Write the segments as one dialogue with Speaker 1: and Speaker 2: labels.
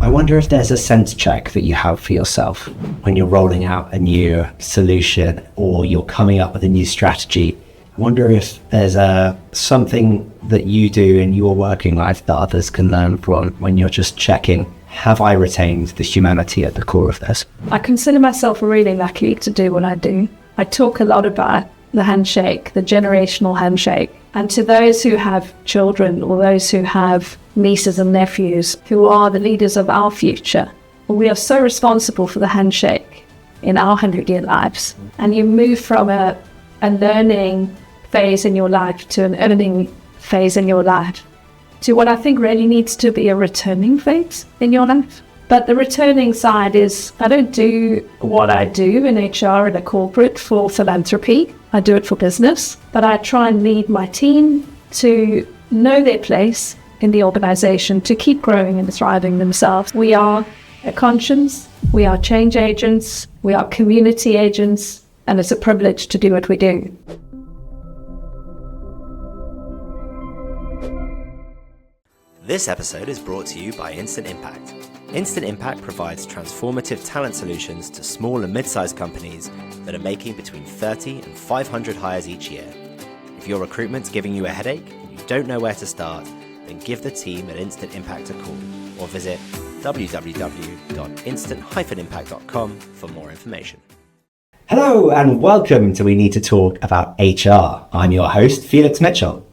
Speaker 1: I wonder if there's a sense check that you have for yourself when you're rolling out a new solution or you're coming up with a new strategy. I wonder if there's something that you do in your working life that others can learn from when you're just checking, have I retained the humanity at the core of this?
Speaker 2: I consider myself really lucky to do what I do. I talk a lot about the handshake, the generational handshake. And to those who have children or those who have nieces and nephews who are the leaders of our future, we are so responsible for the handshake in our 100-year lives. And you move from a learning phase in your life to an earning phase in your life to what I think really needs to be a returning phase in your life. But the returning side is, I don't do what I do in HR in a corporate for philanthropy. I do it for business, but I try and lead my team to know their place in the organization, to keep growing and thriving themselves. We are a conscience, we are change agents, we are community agents, and it's a privilege to do what we do.
Speaker 3: This episode is brought to you by Instant Impact. Instant Impact provides transformative talent solutions to small and mid-sized companies that are making between 30 and 500 hires each year. If your recruitment's giving you a headache and you don't know where to start, then give the team at Instant Impact a call or visit www.instant-impact.com for more information.
Speaker 1: Hello and welcome to We Need to Talk About HR. I'm your host, Felix Mitchell.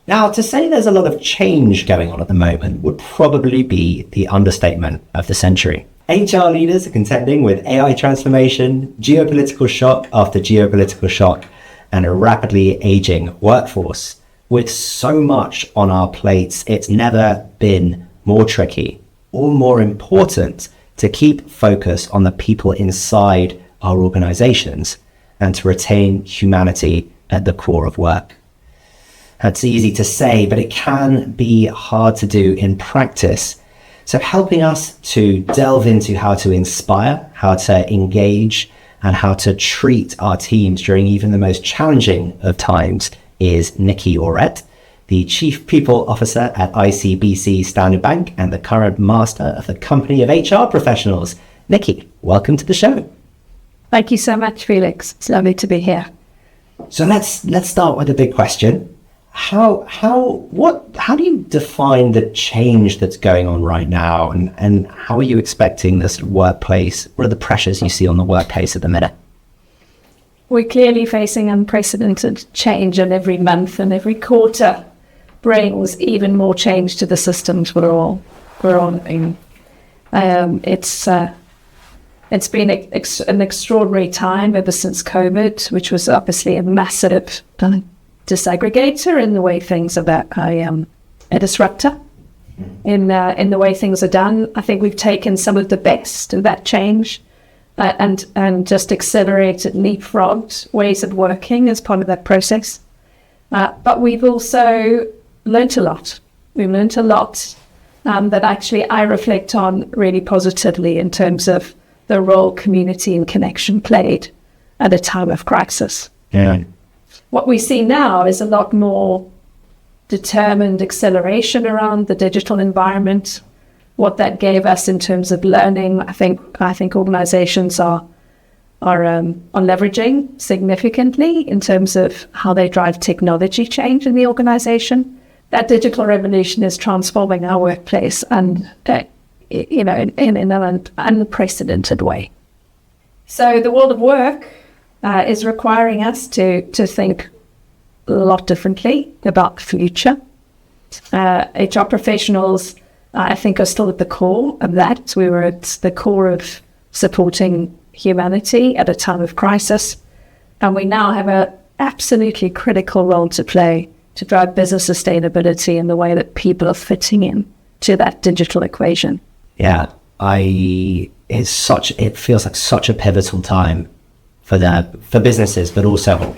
Speaker 1: Now, to say there's a lot of change going on at the moment would probably be the understatement of the century. HR leaders are contending with AI transformation, geopolitical shock after geopolitical shock, and a rapidly aging workforce. With so much on our plates, it's never been more tricky or more important to keep focus on the people inside our organizations and to retain humanity at the core of work. That's easy to say, but it can be hard to do in practice. So helping us to delve into how to inspire, how to engage, and how to treat our teams during even the most challenging of times is Nicki Auret, the Chief People Officer at ICBC Standard Bank and the current Master of the Company of HR Professionals. Nicki, welcome to the show.
Speaker 2: Thank you so much, Felix. It's lovely to be here.
Speaker 1: So let's start with a big question. How do you define the change that's going on right now, and how are you expecting this workplace? What are the pressures you see on the workplace at the minute?
Speaker 2: We're clearly facing unprecedented change, and every month and every quarter brings even more change to the systems we're all in. It's been an extraordinary time ever since COVID, which was obviously a massive disaggregator in the way things are a disruptor in the way things are done. I think we've taken some of the best of that change and just accelerated, leapfrogged ways of working as part of that process. But we've also learnt a lot. We've learnt a lot that actually I reflect on really positively in terms of the role community and connection played at a time of crisis.
Speaker 1: Yeah.
Speaker 2: What we see now is a lot more determined acceleration around the digital environment, what that gave us in terms of learning. I think organizations are leveraging significantly in terms of how they drive technology change in the organization. That digital revolution is transforming our workplace and in an unprecedented way. So the world of work is requiring us to think a lot differently about the future. HR professionals, I think, are still at the core of that. We were at the core of supporting humanity at a time of crisis, and we now have an absolutely critical role to play to drive business sustainability in the way that people are fitting in to that digital equation.
Speaker 1: Yeah, it feels like such a pivotal time for businesses, but also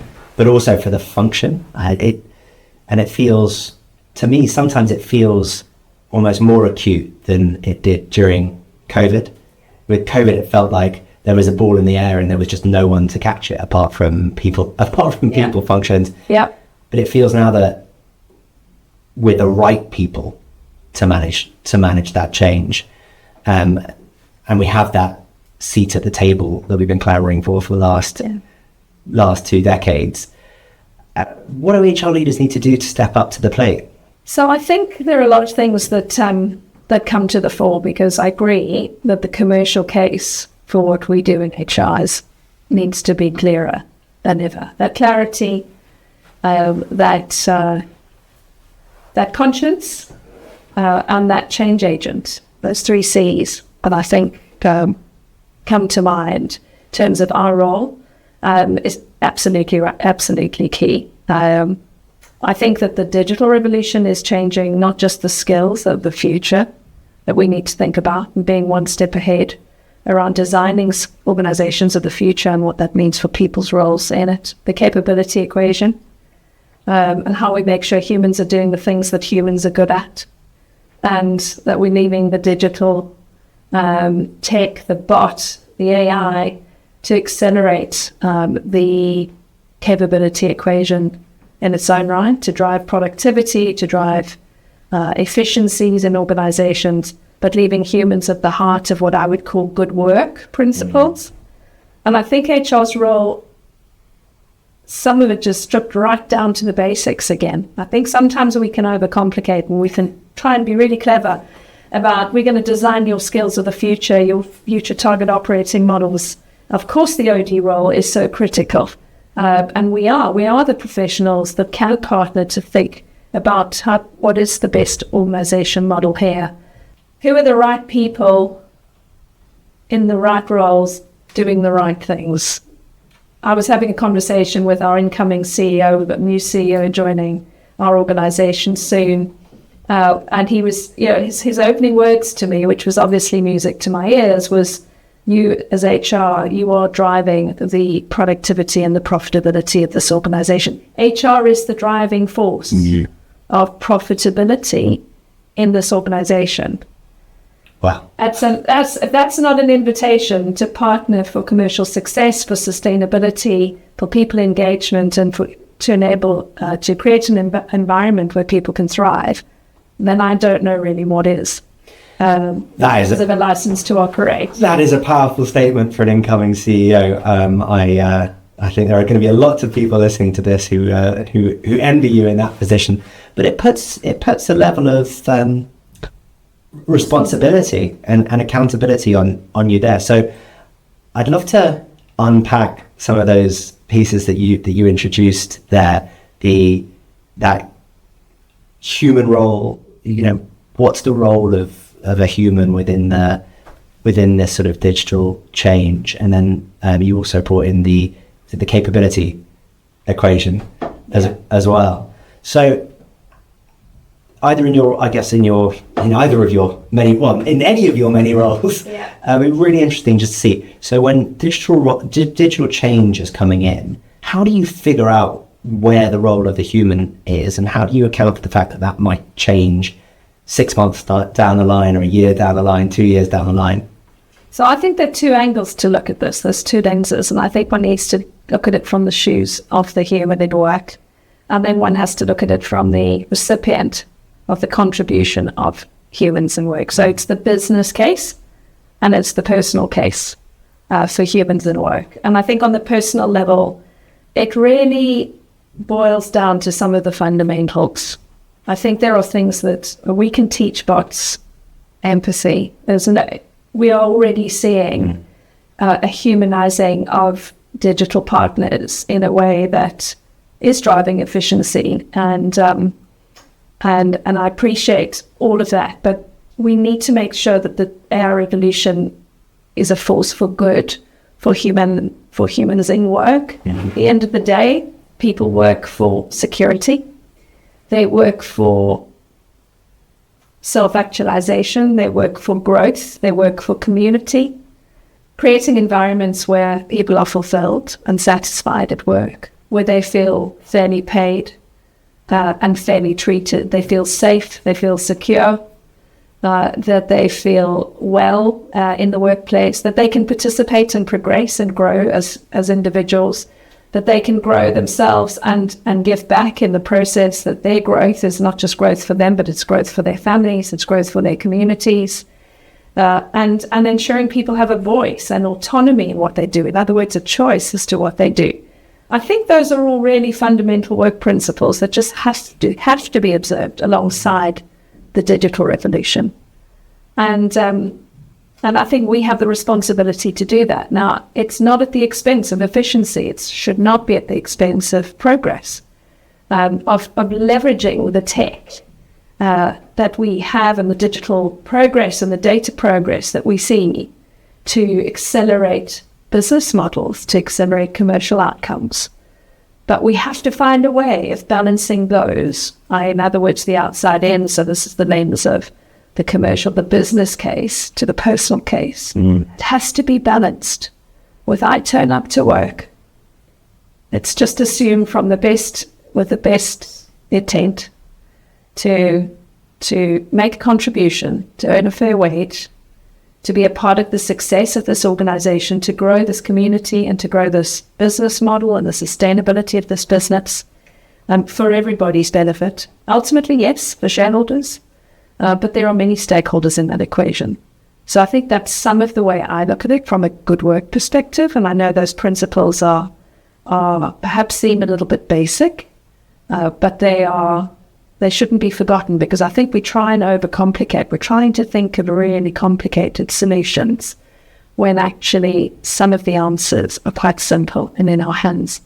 Speaker 1: for the function. It feels, to me, sometimes it feels almost more acute than it did during COVID. With COVID, it felt like there was a ball in the air and there was just no one to catch it apart from people functions.
Speaker 2: Yeah.
Speaker 1: But it feels now that with the right people to manage that change, And we have that seat at the table that we've been clamoring for the last 2 decades. What do HR leaders need to do to step up to the plate?
Speaker 2: So I think there are a lot of things that come to the fore, because I agree that the commercial case for what we do in HR needs to be clearer than ever. That clarity, that conscience, and that change agent, those 3 C's that I think come to mind in terms of our role, is absolutely key. I think that the digital revolution is changing not just the skills of the future that we need to think about, and being one step ahead around designing organizations of the future and what that means for people's roles in it, the capability equation, and how we make sure humans are doing the things that humans are good at, and that we're leaving the digital tech, the bot, the AI to accelerate the capability equation in its own right, to drive productivity, to drive efficiencies in organizations, but leaving humans at the heart of what I would call good work principles. And I think HR's role, some of it just stripped right down to the basics again. I think sometimes we can overcomplicate, and we can try and be really clever about, we're going to design your skills of the future, your future target operating models. Of course, the OD role is so critical. And we are the professionals that can partner to think about what is the best organization model here. Who are the right people in the right roles doing the right things? I was having a conversation with our incoming CEO, we've got a new CEO joining our organization soon. And he was, his opening words to me, which was obviously music to my ears, was, you as HR, you are driving the productivity and the profitability of this organization. HR is the driving force of profitability in this organization.
Speaker 1: Wow.
Speaker 2: That's not an invitation to partner for commercial success, for sustainability, for people engagement, and to enable, to create an environment where people can thrive, then I don't know really what is. That is a license to operate.
Speaker 1: That is a powerful statement for an incoming CEO. I think there are going to be a lot of people listening to this who envy you in that position. But it puts a level of responsibility and accountability on you there. So I'd love to unpack some of those pieces that you introduced there. That human role. What's the role of a human within this sort of digital change, and then you also brought in the capability equation as well. So either in any of your many roles, it's really interesting just to see. So when digital change is coming in, how do you figure out where the role of the human is, and how do you account for the fact that might change 6 months down the line, or a year down the line, 2 years down the line?
Speaker 2: So I think there are 2 angles to look at this. There's 2 lenses, and I think one needs to look at it from the shoes of the human in work, and then one has to look at it from the recipient of the contribution of humans in work. So it's the business case, and it's the personal case for humans in work. And I think on the personal level, it really boils down to some of the fundamentals. I think there are things that we can teach bots empathy. We are already seeing a humanizing of digital partners in a way that is driving efficiency, and I appreciate all of that. But we need to make sure that the AI revolution is a force for good for humans in work. At the end of the day, people work for security. They work for self-actualization. They work for growth. They work for community, creating environments where people are fulfilled and satisfied at work, where they feel fairly paid and fairly treated. They feel safe. They feel secure, that they feel well in the workplace, that they can participate and progress and grow as individuals, that they can grow themselves and give back in the process, that their growth is not just growth for them, but it's growth for their families, it's growth for their communities. and ensuring people have a voice and autonomy in what they do. In other words, a choice as to what they do. I think those are all really fundamental work principles that just have to be observed alongside the digital revolution. And I think we have the responsibility to do that. Now, it's not at the expense of efficiency. It should not be at the expense of progress, of leveraging the tech that we have and the digital progress and the data progress that we see to accelerate business models, to accelerate commercial outcomes. But we have to find a way of balancing those. In other words, the outside in, so this is the lens of the commercial, the business case to the personal case. It has to be balanced. With I turn up to work, it's just assumed from with the best intent to make a contribution, to earn a fair wage, to be a part of the success of this organization, to grow this community and to grow this business model and the sustainability of this business for everybody's benefit. Ultimately, yes, for shareholders, but there are many stakeholders in that equation. So I think that's some of the way I look at it from a good work perspective. And I know those principles are perhaps seem a little bit basic, but they shouldn't be forgotten, because I think we try and overcomplicate. We're trying to think of really complicated solutions when actually some of the answers are quite simple and in our hands.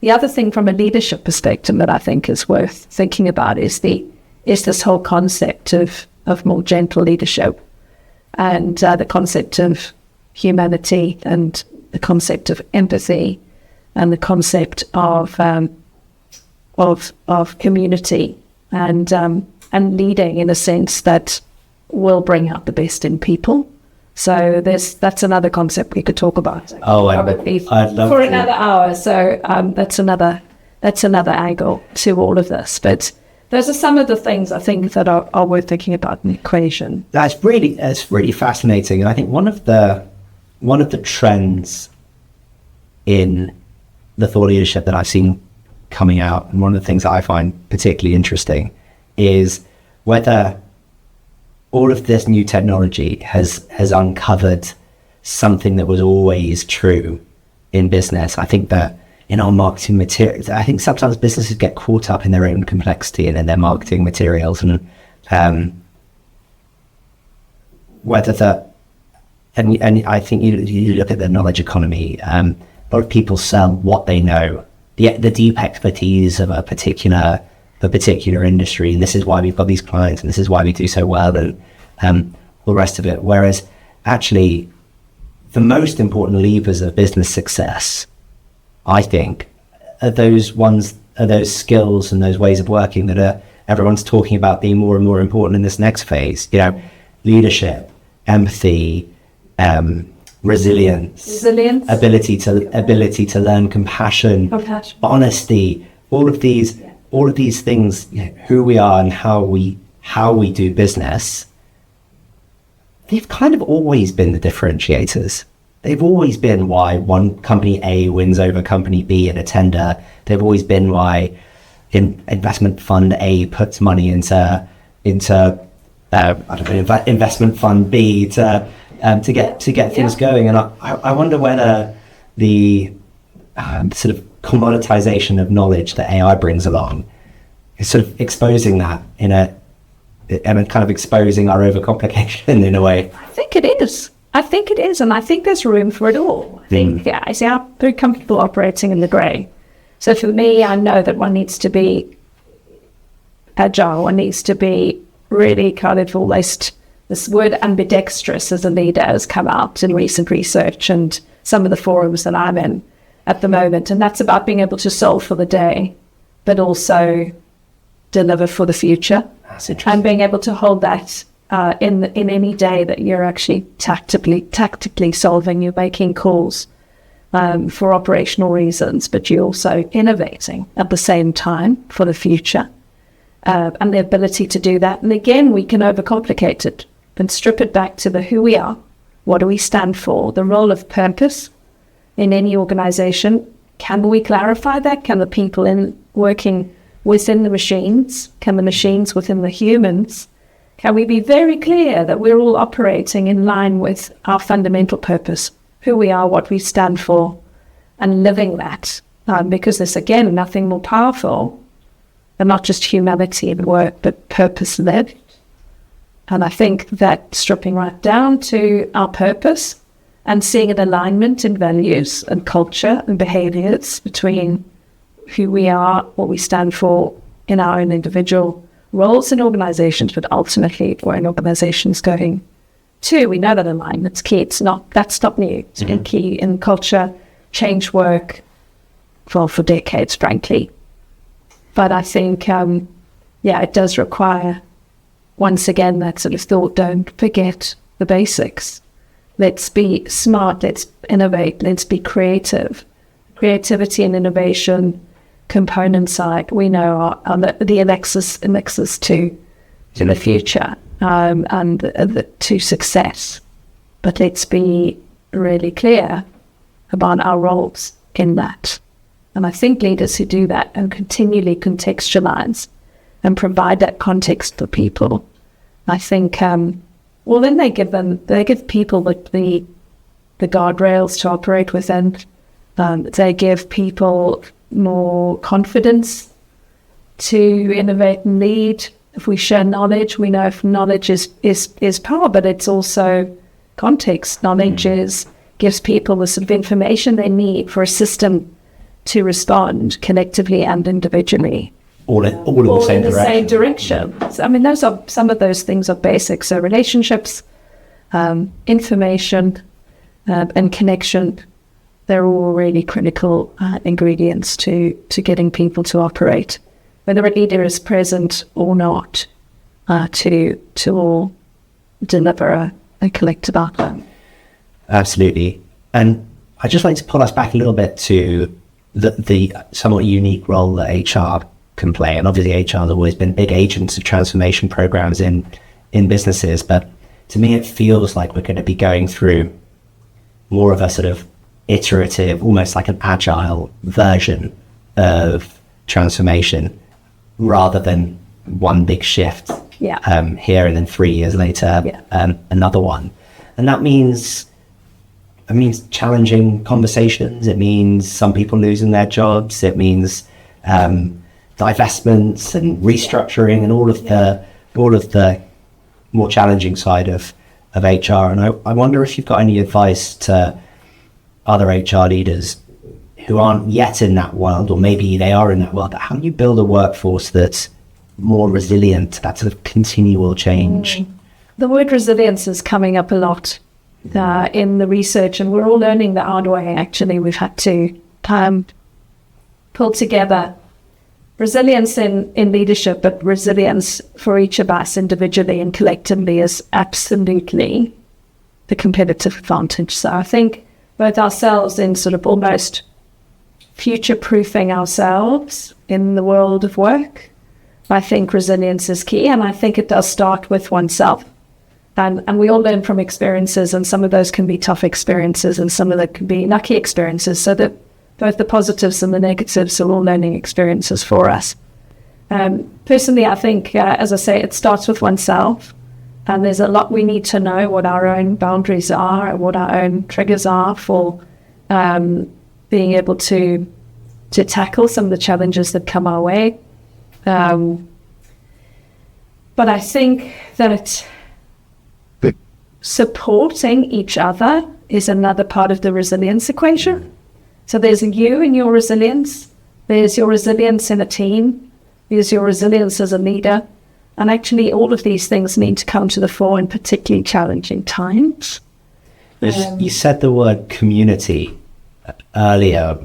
Speaker 2: The other thing from a leadership perspective that I think is worth thinking about is this whole concept of more gentle leadership, and the concept of humanity, and the concept of empathy, and the concept of community, and leading in a sense that will bring out the best in people. So that's another concept we could talk about.
Speaker 1: Oh, I'd love
Speaker 2: for
Speaker 1: to.
Speaker 2: Another hour. So that's another angle to all of this. But those are some of the things I think that are worth thinking about in the equation.
Speaker 1: That's really fascinating, and I think one of the trends in the thought leadership that I've seen coming out, and one of the things that I find particularly interesting, is whether all of this new technology has uncovered something that was always true in business. I think that in our marketing materials, I think sometimes businesses get caught up in their own complexity and in their marketing materials, and whether that, and I think you look at the knowledge economy. A lot of people sell what they know, the deep expertise of a particular industry, and this is why we've got these clients, and this is why we do so well, and all the rest of it. Whereas actually, the most important levers of business success, I think, are those skills and those ways of working that everyone's talking about being more and more important in this next phase. Leadership, empathy, resilience, ability to learn, compassion, honesty, all of these things, who we are and how we do business. They've kind of always been the differentiators. They've always been why one company A wins over company B in a tender. They've always been why investment fund A puts money into investment fund B to get things going. And I wonder whether the sort of commoditization of knowledge that AI brings along is sort of exposing that and kind of exposing our overcomplication in a way.
Speaker 2: I think it is. And I think there's room for it all. I see I'm very comfortable operating in the grey. So for me, I know that one needs to be agile. One needs to be really kind of almost, this word ambidextrous as a leader has come out in recent research and some of the forums that I'm in at the moment. And that's about being able to solve for the day, but also deliver for the future.
Speaker 1: That's interesting.
Speaker 2: And being able to hold that in any day that you're actually tactically solving. You're making calls for operational reasons, but you're also innovating at the same time for the future, and the ability to do that. And again, we can overcomplicate it and strip it back to the who we are, what do we stand for, the role of purpose in any organization. Can we clarify that? Can the people working within the machines, can the machines within the humans Can we be very clear that we're all operating in line with our fundamental purpose, who we are, what we stand for, and living that? Because there's, again, nothing more powerful than not just humanity in work, but purpose lived. And I think that stripping right down to our purpose and seeing an alignment in values and culture and behaviors between who we are, what we stand for in our own individual roles in organizations, but ultimately where an organization is going to. We know that alignment's key. That's not new. It's been key in culture, change work, for decades, frankly. But I think, it does require, once again, that sort of thought, don't forget the basics. Let's be smart, let's innovate, let's be creative. Creativity and innovation component side, we know are the elixir to the future and to success. But let's be really clear about our roles in that. And I think leaders who do that and continually contextualize and provide that context for people, I think, then they give people the guardrails to operate within. They give people more confidence to innovate and lead. If we share knowledge, we know if knowledge is power, but it's also context. Knowledge gives people the sort of information they need for a system to respond collectively and individually.
Speaker 1: All in the same direction.
Speaker 2: So, I mean, some of those things are basic. So relationships, information, and connection, they're all really critical ingredients to getting people to operate, whether a leader is present or not, to all deliver a collective outcome.
Speaker 1: Absolutely. And I'd just like to pull us back a little bit to the somewhat unique role that HR can play. And obviously HR has always been big agents of transformation programs in businesses, but to me it feels like we're going to be going through more of a sort of iterative, almost like an agile version of transformation rather than one big shift here and then 3 years later another one. And that means challenging conversations. It means some people losing their jobs. It means divestments and restructuring and all of the more challenging side of HR. And I wonder if you've got any advice to other HR leaders who aren't yet in that world, or maybe they are in that world. How do you build a workforce that's more resilient to that sort of continual change?
Speaker 2: The word resilience is coming up a lot in the research, and we're all learning the hard way. Actually, we've had to pull together resilience in leadership, but resilience for each of us individually and collectively is absolutely the competitive advantage. So I think both ourselves in sort of almost future-proofing ourselves in the world of work, I think resilience is key, and I think it does start with oneself. And we all learn from experiences, and some of those can be tough experiences and some of them can be lucky experiences, so that both the positives and the negatives are all learning experiences for us. Personally, I think, as I say, it starts with oneself, and there's a lot we need to know what our own boundaries are and what our own triggers are for being able to tackle some of the challenges that come our way. But I think that supporting each other is another part of the resilience equation. So there's you and your resilience, there's your resilience in a team, there's your resilience as a leader, and actually all of these things need to come to the fore in particularly challenging times.
Speaker 1: You said the word community earlier,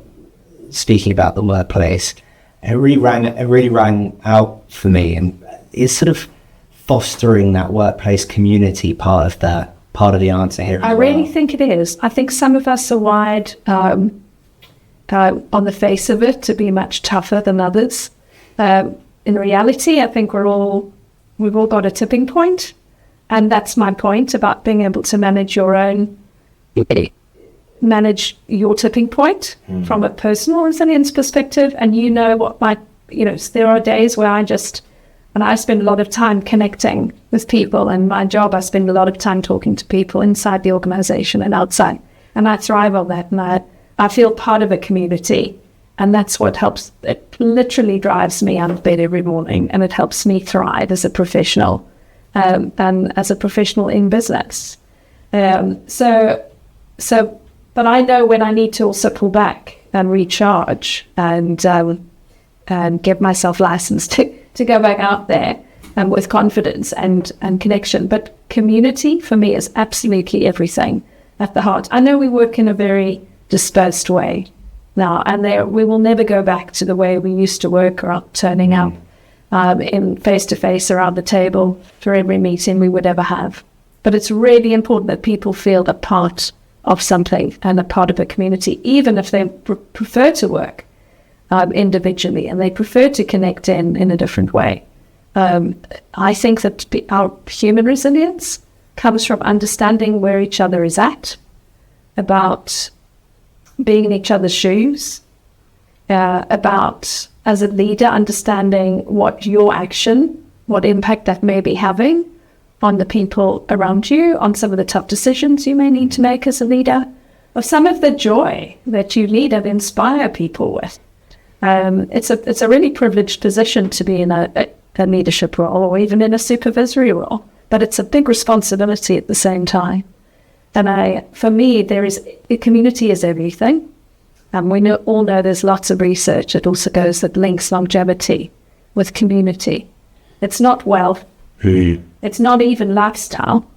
Speaker 1: speaking about the workplace. It really rang out for me, and it's sort of fostering that workplace community part of the answer here.
Speaker 2: I really think it is. I think some of us are wired on the face of it to be much tougher than others. In reality, I think we've all got a tipping point, and that's my point about being able to manage your tipping point from a personal resilience perspective. And what there are days where And I spend a lot of time connecting with people. And my job, I spend a lot of time talking to people inside the organization and outside. And I thrive on that. And I feel part of a community. And that's what helps. It literally drives me out of bed every morning. And it helps me thrive as a professional and as a professional in business. But I know when I need to also pull back and recharge and give myself license to go back out there with confidence and connection. But community for me is absolutely everything at the heart. I know we work in a very dispersed way now, and we will never go back to the way we used to work, or turning up in face-to-face around the table for every meeting we would ever have. But it's really important that people feel a part of something and a part of a community, even if they prefer to work individually and they prefer to connect in a different way. I think that our human resilience comes from understanding where each other is at, about being in each other's shoes, about, as a leader, understanding what your action, what impact that may be having on the people around you, on some of the tough decisions you may need to make as a leader, of some of the joy that you lead and inspire people with. It's a really privileged position to be in a leadership role, or even in a supervisory role, but it's a big responsibility at the same time. And for me, community is everything. And we all know there's lots of research that also that links longevity with community. It's not wealth. It's not even lifestyle.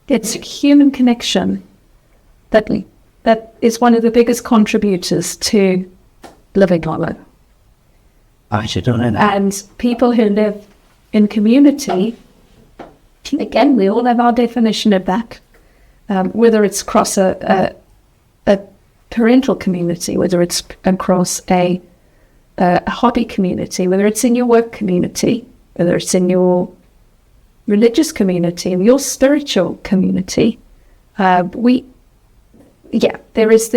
Speaker 2: It's human connection that is one of the biggest contributors to living longer.
Speaker 1: I actually don't know that.
Speaker 2: And people who live in community, again, we all have our definition of that. Whether it's across a parental community, whether it's across a hobby community, whether it's in your work community, whether it's in your religious community, in your spiritual community, there is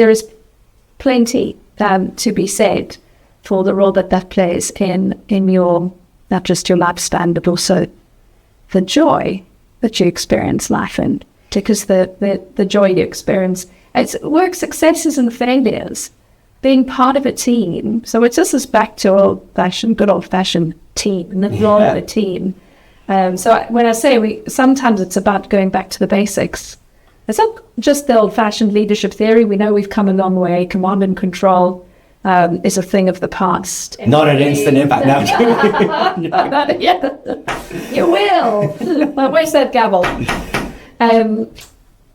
Speaker 2: plenty to be said for the role that plays in your, not just your lifespan, but also the joy that you experience life in. Because the joy you experience, it's work successes and failures, being part of a team. So it's just as back to good old-fashioned team, and the role of a team. So when I say sometimes it's about going back to the basics. It's not just the old-fashioned leadership theory. We know we've come a long way. Command and control is a thing of the past.
Speaker 1: Not an instant impact now.
Speaker 2: Yeah. You will. Where's that gavel?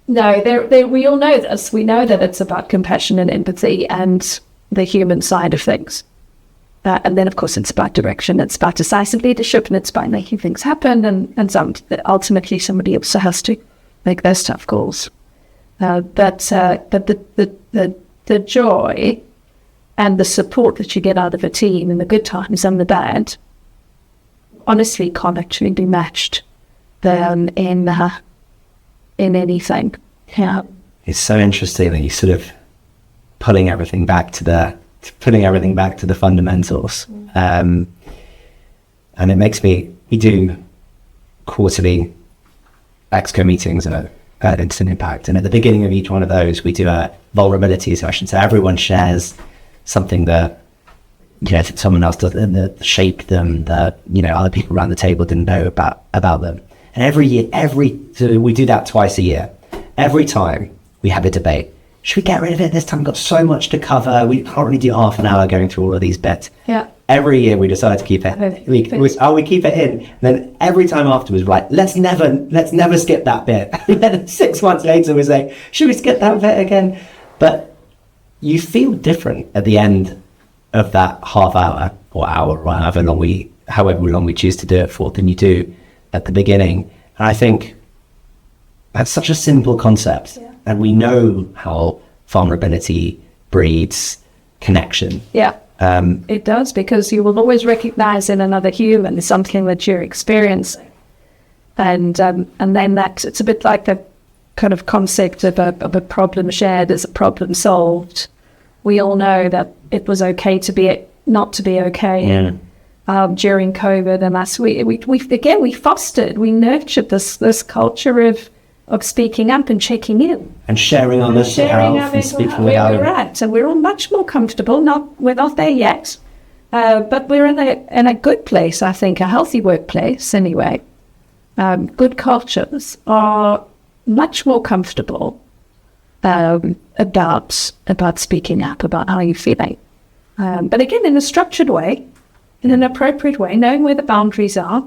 Speaker 2: No, we all know this. We know that it's about compassion and empathy and the human side of things. And then, of course, it's about direction. It's about decisive leadership, and it's about making things happen. And ultimately, somebody also has to make those tough calls. But the joy and the support that you get out of a team in the good times and the bad, honestly, can't actually be matched in anything. Yeah.
Speaker 1: It's so interesting that you sort of putting everything back to the fundamentals. And it makes we do quarterly Exco meetings at Instant Impact. And at the beginning of each one of those, we do a vulnerability session. So everyone shares something that, someone else doesn't, that shaped them, that, other people around the table didn't know about them. And every year, so we do that twice a year. Every time we have a debate. Should we get rid of it this time? We've got so much to cover. We can't really do half an hour going through all of these bits.
Speaker 2: Yeah.
Speaker 1: Every year we decide to keep it. We keep it in. And then every time afterwards, we're like, let's never skip that bit. And then 6 months later, we say, should we skip that bit again? But you feel different at the end of that half hour or hour, or however long we choose to do it for, than you do at the beginning. And I think that's such a simple concept. Yeah. And we know how vulnerability breeds connection.
Speaker 2: Yeah, it does, because you will always recognize in another human something that you're experiencing. And then it's a bit like the kind of concept of a problem shared as a problem solved. We all know that it was okay not to be okay. during COVID, and we nurtured this culture of speaking up and checking in
Speaker 1: and sharing our mental health and speaking
Speaker 2: where
Speaker 1: about
Speaker 2: we're at, and we're all much more comfortable. We're not there yet, but we're in a good place. I think a healthy workplace anyway. Good cultures are much more comfortable about speaking up about how you're feeling, but again in a structured way, in an appropriate way, knowing where the boundaries are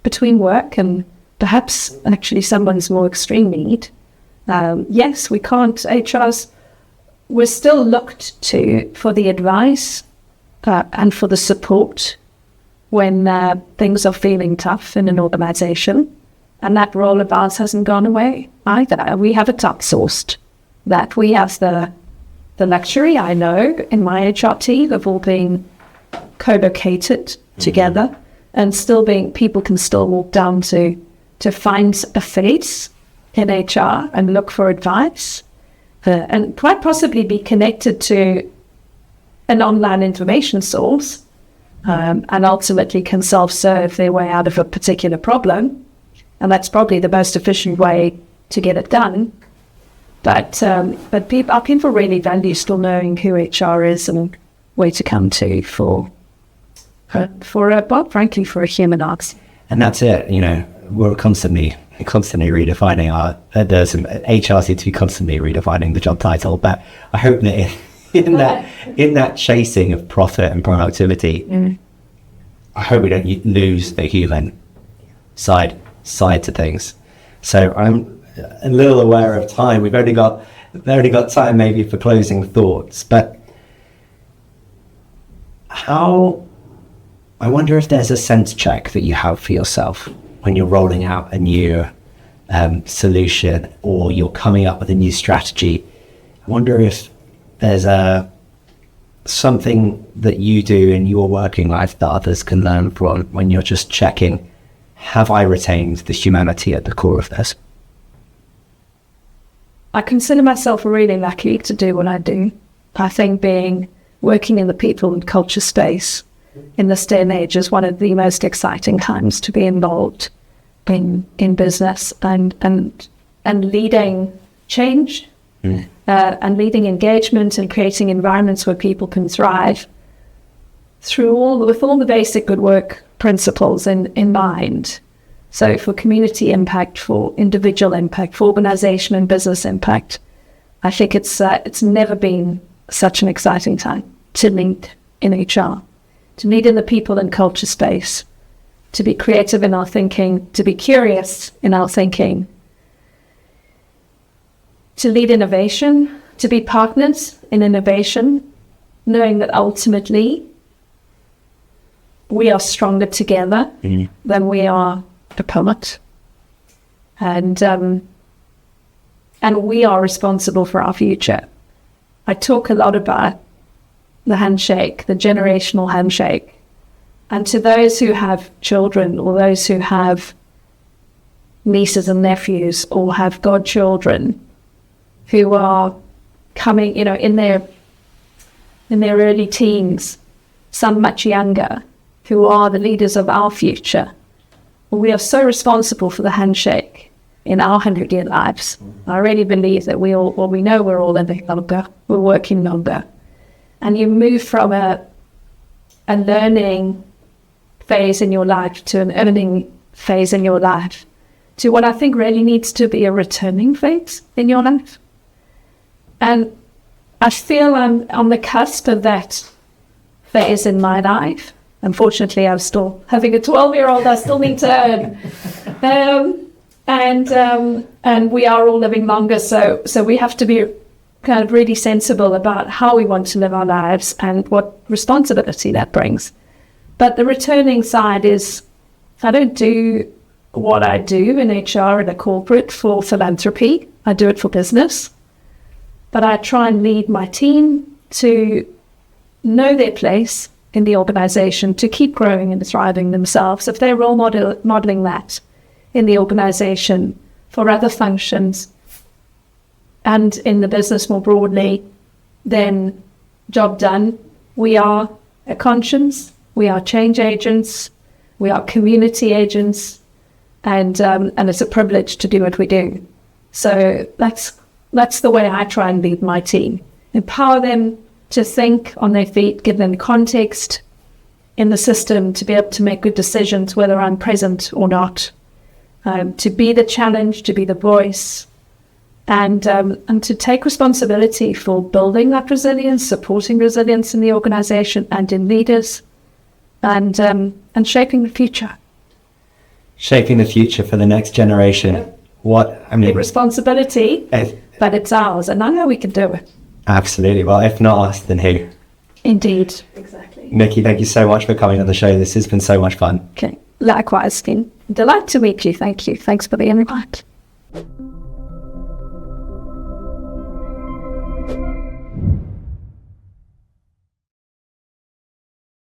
Speaker 2: between work and perhaps actually someone's more extreme need. Yes, we can't, we're still looked to for the advice and for the support when things are feeling tough in an organization. And that role of ours hasn't gone away either. We have it outsourced. That we have the luxury, I know, in my HR team of all being co-located together and still being, people can still walk down to find a face in HR and look for advice and quite possibly be connected to an online information source and ultimately can self-serve their way out of a particular problem. And that's probably the most efficient way to get it done. But our people really value still knowing who HR is and where to come to for a human arts.
Speaker 1: And that's it, we're constantly redefining HR seems to be constantly redefining the job title, but I hope that in that chasing of profit and productivity, I hope we don't lose the human side to things. So I'm a little aware of time. We've only got time maybe for closing thoughts, but I wonder if there's a sense check that you have for yourself when you're rolling out a new solution or you're coming up with a new strategy. I wonder if there's something that you do in your working life that others can learn from when you're just checking, have I retained the humanity at the core of this?
Speaker 2: I consider myself really lucky to do what I do. I think working in the people and culture space in this day and age is one of the most exciting times to be involved in business and leading change and leading engagement and creating environments where people can thrive with all the basic good work principles in mind. So for community impact, for individual impact, for organization and business impact, I think it's never been such an exciting time to lead in HR, to lead in the people and culture space, to be creative in our thinking, to be curious in our thinking, to lead innovation, to be partners in innovation, knowing that ultimately we are stronger together than we are apart. And we are responsible for our future. I talk a lot about the handshake, the generational handshake. And to those who have children or those who have nieces and nephews or have godchildren who are coming, in their early teens, some much younger, who are the leaders of our future. We are so responsible for the handshake in our 100-year lives. I really believe that we know we're all living longer, we're working longer. And you move from a learning phase in your life to an earning phase in your life to what I think really needs to be a returning phase in your life. And I feel I'm on the cusp of that phase in my life. Unfortunately, I'm still having a 12-year-old. I still need to earn. And we are all living longer. So we have to be kind of really sensible about how we want to live our lives and what responsibility that brings. But the returning side is, I don't do what I do in HR in a corporate for philanthropy. I do it for business. But I try and lead my team to know their place in the organization, to keep growing and thriving themselves. If they're role modeling that in the organization for other functions and in the business more broadly, then job done. We are a conscience We are change agents. We are community agents, and it's a privilege to do what we do. So that's the way I try and lead my team. Empower them to think on their feet, give them context in the system to be able to make good decisions, whether I'm present or not. To be the challenge, to be the voice, and to take responsibility for building that resilience, supporting resilience in the organization and in leaders, and shaping the future.
Speaker 1: Shaping the future for the next generation.
Speaker 2: Responsibility, but it's ours, and I know we can do it.
Speaker 1: Absolutely. Well, if not us, then who?
Speaker 2: Indeed. Exactly.
Speaker 1: Nicki, thank you so much for coming on the show. This has been so much fun.
Speaker 2: Okay. Likewise, Finn. Delight to meet you. Thank you. Thanks for the invite.